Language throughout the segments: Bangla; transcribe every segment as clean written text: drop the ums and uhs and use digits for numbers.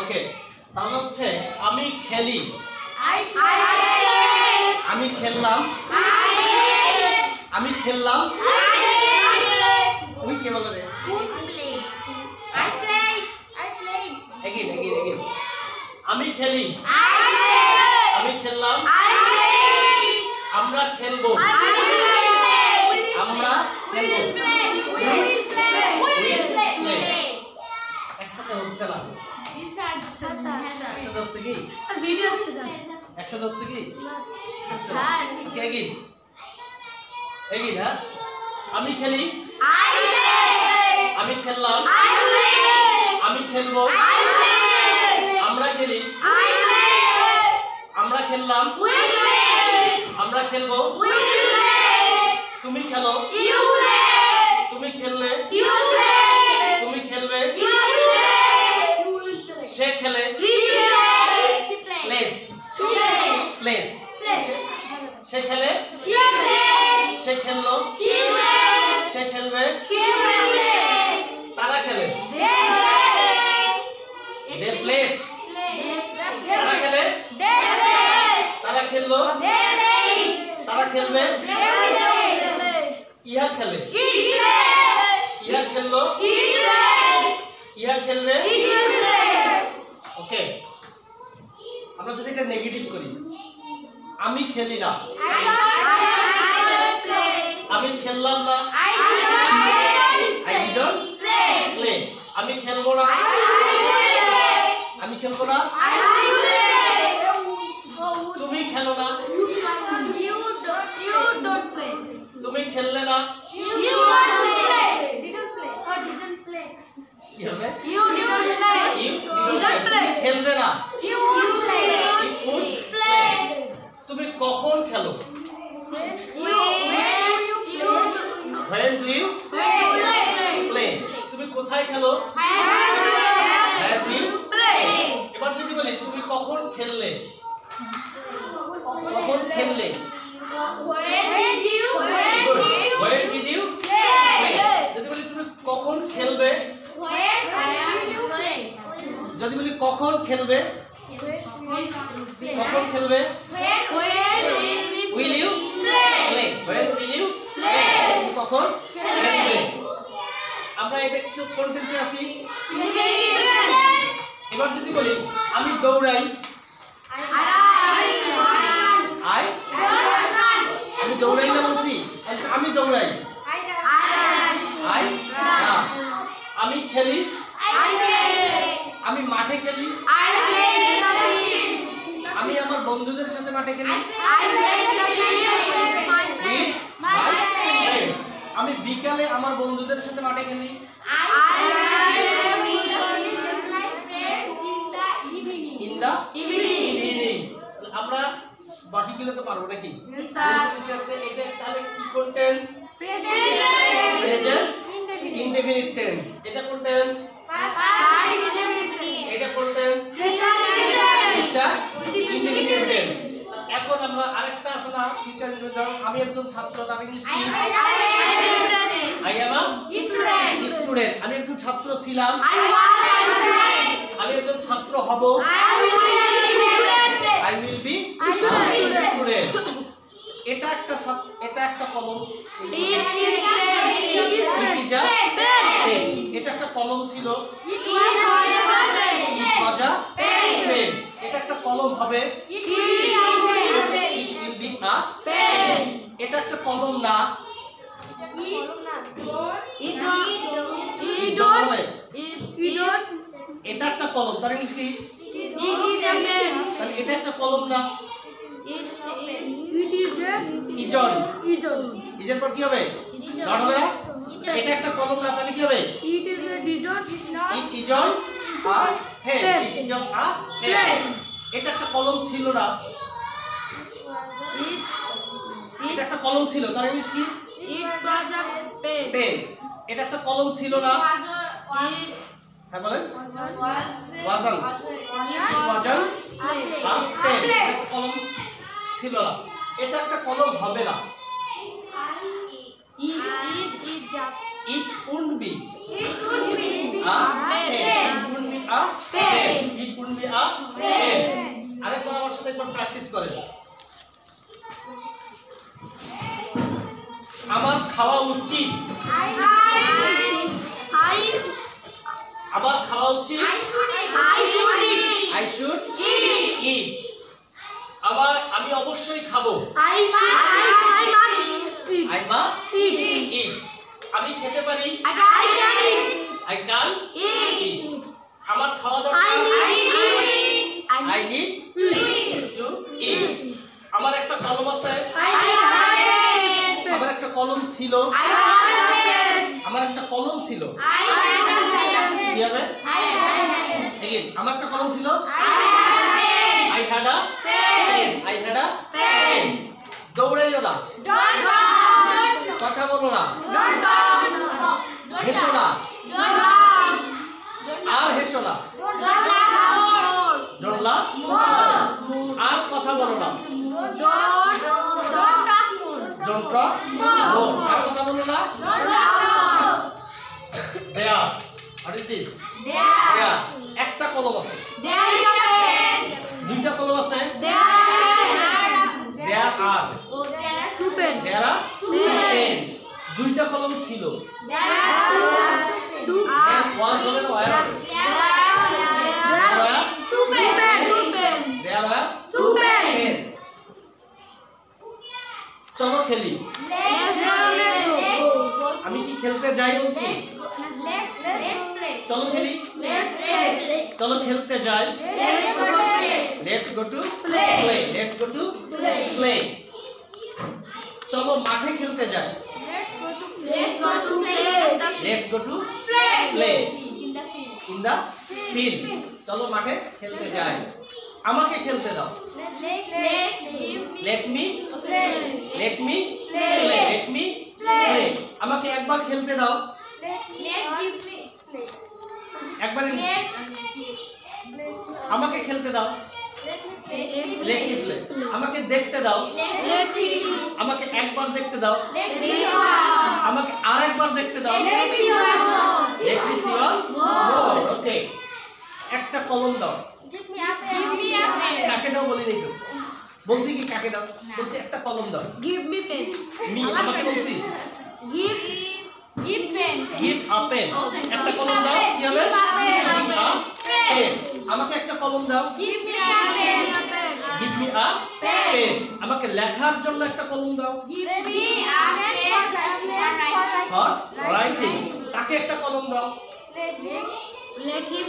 ওকে, তাহলে হচ্ছে আমি খেলি, আমি খেললাম, আমি খেললাম, উই কে বলে রে? এগেইন আমি খেলি, আমি খেললাম, আমরা খেলবো, আমরা খেলবো, একসাথে হচ্ছে না, একসাথে হচ্ছে কি? একসাথে হচ্ছে কি? ওকে, এগিয়ে হ্যাঁ, আমি খেলি, আমি খেললাম, আমি খেলবো, আমরা খেলি, আমরা খেললাম, আমরা খেলবো, তুমি খেলো, তুমি খেললে, তুমি খেলবে, সে খেলে, প্লেস, প্লেস, সে খেলে, সে খেললো, সে খেলবে, তারা খেলে, দে প্লেস, তারা খেলে, তারা খেললো, তারা খেলবে, ইহা খেলে, ইহা খেললো, ইহা খেলবে। ওকে, আমরা যদি এটা নেগেটিভ করি, আমি খেলি না, আমি খেললাম না, I don't play, আমি খেলবো না, আমি খেলবো না, তুমি খেলো না, তুমি খেললে না, খেলবে না, তুমি কখন খেলো, when do you play, তুমি কোথায় খেলো, where do you play। এবার যদি বলি তুমি কখন খেললে, কখন খেললে, when did you play। যদি বলি তুমি কখন খেলবে, যদি বলি কখন খেলবে, কখন খেলবে, will you play, when will you play, কখন খেলবে। আমরা এটা একটু কন্টেন্টে আসি। এবার যদি বলি আমি দৌড়াই, আমি দৌড়াই না বলছি, আচ্ছা আমি দৌড়াই, আমি খেলি, আমি মাঠে খেলি, আমি আমার বন্ধুদের সাথে মাঠে খেলি, আমি বিকালে আমার বন্ধুদের সাথে মাঠে খেলি, ইন দা ইভিনিং। আমরা বাকিগুলো তো পারবো নাকি? এটা তাহলে কি কোন টেন্স? Present indefinite tense. এটা কোন টেন্স? এটা কোন টেন্স? Future indefinite tense. এখন আমরা আরেকটা আছে না ফিউচার ইনডেফিনিট। আমি একজন ছাত্র, তার ইংলিশ কি? I am a student. আমি একজন ছাত্র ছিলাম, আমি একজন ছাত্র হব, I will be student. এটা একটা কলম, এটা একটা কলম ছিল, এটা একটা কলম হবে, এটা একটা কলম না, এটা একটা কলম, তার ইংলিশ কি? এটা একটা কলম না, ইজের পর কি হবে? নট হবে। এটা একটা কলম না, তাহলে কি হবে? ইট ইজন আ হেড, ইট ইজন আ হেড। এটা একটা কলম ছিল না, এটা একটা কলম ছিল, তার ইংলিশ কি? পেন। এটা একটা কলম ছিল না, হ্যাঁ বলেন। ওয়াজন কলম ছিল না। এটা একটা কলম হবে না, it won't be a pen, it won't be a pen, it wouldn't be a pen. আরেকবার আমার সাথে একবার প্র্যাকটিস করেন। আমার খাওয়া উচিত। আমার খাওয়া উচিত। I should eat. আবার আমি অবশ্যই খাবো। I must eat. আমি খেতে পারি। I can eat. আমার খাওয়া দরকার। I need to eat. আমার একটা কলম আছে। আমার একটা কলম ছিল। আমার একটা কলম ছিল। কি হবে? Again, আমার একটা কলম ছিল। I had a pen. I had a pen. দৌড়াইও না। কথা বলো না। হেসো না। আর হেসো না। Don't laugh. আর কথা বলো না। Don't talk more. আর কথা বলো না। There. What is this? There. একটা কলম আছে। দুইটা কলম আছে। There are two pens. দুইটা কলম ছিল। was হবে না were? There were two pens. চলো খেলি। আমি কি খেলতে যাই বলছি? চলো খেলি। চলো খেলতে যাই। Let's go to play. Let's go to play. চলো মাঠে খেলতে যাই। Let's go to play. In the field. চলো মাঠে খেলতে যাই। আমাকে খেলতে দাও। Let me play. আমাকে একবার খেলতে দাও। একবার আমাকে খেলতে দাও। Let me play. আমাকে দেখতে দাও। আমাকে একবার দেখতে দাও। আমাকে আরেকবার দেখতে দাও। Let me see one more. Okay. একটা কলম দাও। কাকে দাও বলিনি তো। বলছি কি কাকে দাও? বলছি একটা কলম দাও। Give me pen. আমাকে বলছি। Give pen. Give a pen. একটা কলম দাও। কি হবে? Give a pen. আমাকে একটা কলম দাও। Give me a pen. Give me a pen. আমাকে লেখার জন্য একটা কলম দাও। Give me a pen for writing. তাকে একটা কলম দাও। Let him.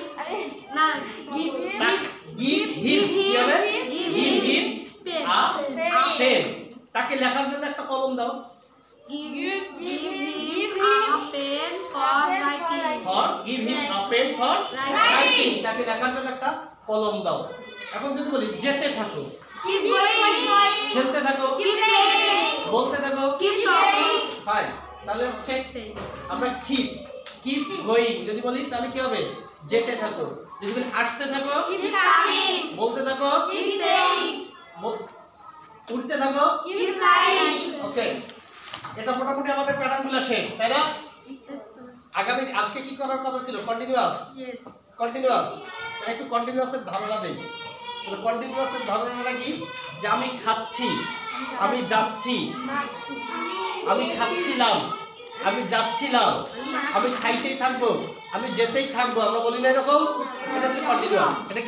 না, give him. Give him. কি হবে? Give him a pen. তাকে লেখার জন্য একটা কলম দাও। Give him a pen for writing. Give him a pen for writing. তাকে লেখার জন্য একটা কলম দাও। এখন যদি বলি যেতে থাকো। Keep going. খেলতে থাকো। Keep playing. বলতে থাকো। Keep talking. ফাইন। তাহলে হচ্ছে আমরা keep going যদি বলি তাহলে কি হবে? যেতে থাকো। যদি বলি আসতে থাকো। Keep coming. বলতে থাকো। Keep saying. উঠতে থাকো। Keep flying. ওকে। এটা মোটামুটি আমাদের প্যাটার্নগুলো শেষ, তাই না? আগামী আজকে কি করার কথা ছিল? কন্টিনিউয়াস। Yes. কন্টিনিউয়াস। একটু কন্টিনিউয়াসের ধারণা দেই। তাহলে কন্টিনিউয়াসের ধারণাটা কি? যে আমি খাচ্ছি, আমি যাচ্ছি, আমি খাচ্ছিলাম, আমি যাচ্ছিলাম, আমি খাইতেই থাকবো, আমি যেতেই থাকবো। আমরা বলি না এরকম? এটা হচ্ছে কন্টিনিউয়াস। এটা